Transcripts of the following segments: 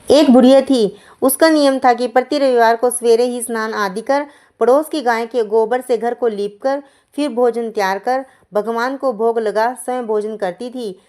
एक बुढ़िया थी। उसका नियम था कि प्रति रविवार को सवेरे ही स्नान आदि कर पड़ोस की गाय के गोबर से घर को लीप कर फिर भोजन तैयार कर भगवान को भोग लगा स्वयं भोजन करती थी।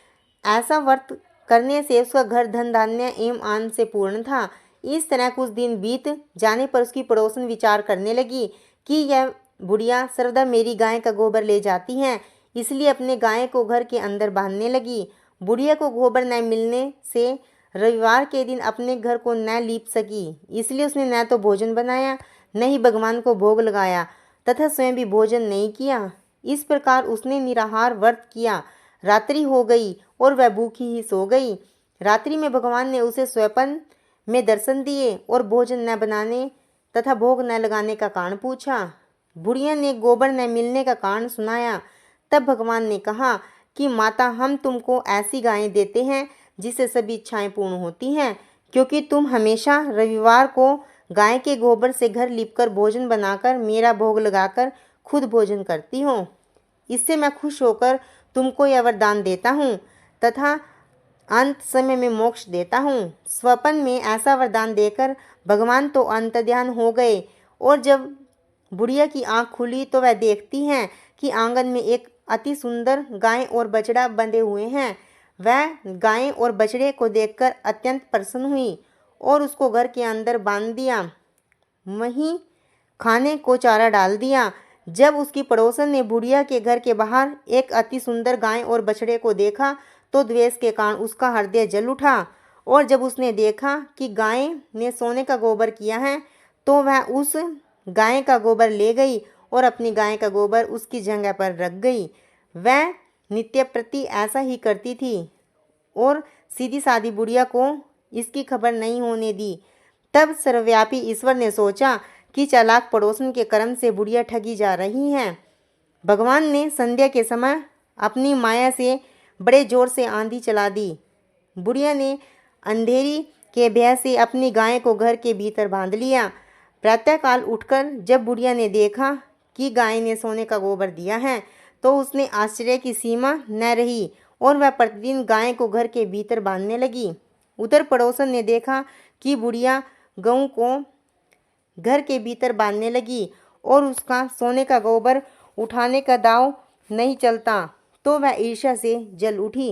ऐसा व्रत करने से उसका घर धन धान्य एवं आनंद से पूर्ण था। इस तरह कुछ दिन बीत जाने पर उसकी पड़ोसन विचार करने लगी कि यह बुढ़िया सर्वदा मेरी गाय का गोबर ले जाती है, इसलिए अपने गाय को घर के अंदर बांधने लगी। बुढ़िया को गोबर न मिलने से रविवार के दिन अपने घर को न लीप सकी, इसलिए उसने न तो भोजन बनाया न ही भगवान को भोग लगाया तथा स्वयं भी भोजन नहीं किया। इस प्रकार उसने निराहार व्रत किया। रात्रि हो गई और वह भूखी ही सो गई। रात्रि में भगवान ने उसे स्वप्न में दर्शन दिए और भोजन न बनाने तथा भोग न लगाने का कारण पूछा। बुढ़िया ने गोबर न मिलने का कारण सुनाया। तब भगवान ने कहा कि माता, हम तुमको ऐसी गायें देते हैं जिससे सभी इच्छाएं पूर्ण होती हैं, क्योंकि तुम हमेशा रविवार को गाय के गोबर से घर लीपकर भोजन बनाकर मेरा भोग लगाकर खुद भोजन करती हो। इससे मैं खुश होकर तुमको यह वरदान देता हूँ तथा अंत समय में मोक्ष देता हूँ। स्वप्न में ऐसा वरदान देकर भगवान तो अंतर्ध्यान हो गए और जब बुढ़िया की आंख खुली तो वह देखती हैं कि आंगन में एक अति सुंदर गाय और बछड़ा बंधे हुए हैं। वह गाय और बछड़े को देखकर अत्यंत प्रसन्न हुई और उसको घर के अंदर बांध दिया, वहीं खाने को चारा डाल दिया। जब उसकी पड़ोसन ने बुढ़िया के घर के बाहर एक अति सुंदर गाय और बछड़े को देखा तो द्वेष के कारण उसका हृदय जल उठा और जब उसने देखा कि गाय ने सोने का गोबर किया है तो वह उस गाय का गोबर ले गई और अपनी गाय का गोबर उसकी जगह पर रख गई। वह नित्य प्रति ऐसा ही करती थी और सीधी सादी बुढ़िया को इसकी खबर नहीं होने दी। तब सर्वव्यापी ईश्वर ने सोचा कि चालाक पड़ोसन के कर्म से बुढ़िया ठगी जा रही है। भगवान ने संध्या के समय अपनी माया से बड़े जोर से आंधी चला दी। बुढ़िया ने अंधेरी के भय से अपनी गाय को घर के भीतर बांध लिया। प्रातःकाल उठकर जब बुढ़िया ने देखा कि गाय ने सोने का गोबर दिया है तो उसने आश्चर्य की सीमा न रही और वह प्रतिदिन गाय को घर के भीतर बांधने लगी। उधर पड़ोसन ने देखा कि बुढ़िया गऊ को घर के भीतर बांधने लगी और उसका सोने का गोबर उठाने का दांव नहीं चलता तो वह ईर्ष्या से जल उठी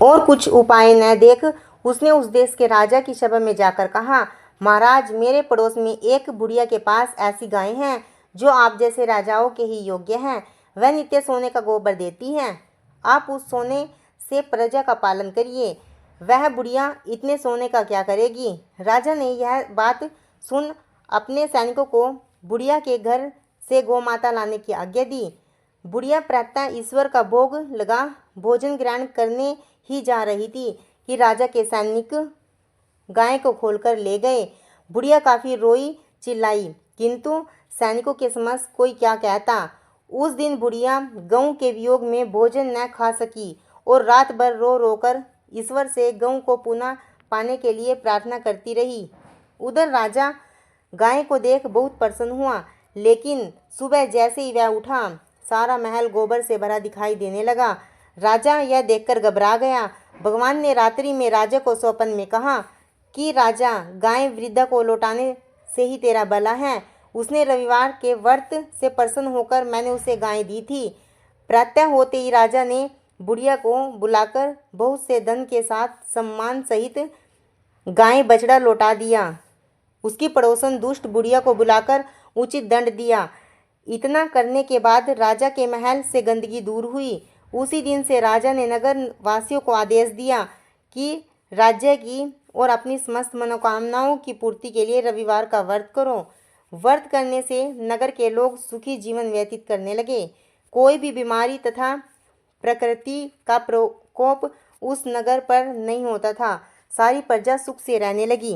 और कुछ उपाय न देख उसने उस देश के राजा की सभा में जाकर कहा, महाराज, मेरे पड़ोस में एक बुढ़िया के पास ऐसी गाय हैं जो आप जैसे राजाओं के ही योग्य हैं। वह नित्य सोने का गोबर देती हैं। आप उस सोने से प्रजा का पालन करिए। वह बुढ़िया इतने सोने का क्या करेगी। राजा ने यह बात सुन अपने सैनिकों को बुढ़िया के घर से गौमाता लाने की आज्ञा दी। बुढ़िया प्रातः ईश्वर का भोग लगा भोजन ग्रहण करने ही जा रही थी कि राजा के सैनिक गाय को खोलकर ले गए। बुढ़िया काफ़ी रोई चिल्लाई, किंतु सैनिकों के समक्ष कोई क्या कहता। उस दिन बुढ़िया गऊ के वियोग में भोजन न खा सकी और रात भर रो रोकर ईश्वर से गऊ को पुनः पाने के लिए प्रार्थना करती रही। उधर राजा गाय को देख बहुत प्रसन्न हुआ, लेकिन सुबह जैसे ही वह उठा सारा महल गोबर से भरा दिखाई देने लगा। राजा यह देखकर घबरा गया। भगवान ने रात्रि में राजा को स्वप्न में कहा कि राजा, गाय वृद्धा को लौटाने से ही तेरा भला है। उसने रविवार के व्रत से प्रसन्न होकर मैंने उसे गाय दी थी। प्रातः होते ही राजा ने बुढ़िया को बुलाकर बहुत से धन के साथ सम्मान सहित गाय बछड़ा लौटा दिया। उसकी पड़ोसन दुष्ट बुढ़िया को बुलाकर उचित दंड दिया। इतना करने के बाद राजा के महल से गंदगी दूर हुई। उसी दिन से राजा ने नगर वासियों को आदेश दिया कि राज्य की और अपनी समस्त मनोकामनाओं की पूर्ति के लिए रविवार का व्रत करो। व्रत करने से नगर के लोग सुखी जीवन व्यतीत करने लगे। कोई भी बीमारी तथा प्रकृति का प्रकोप उस नगर पर नहीं होता था। सारी प्रजा सुख से रहने लगी।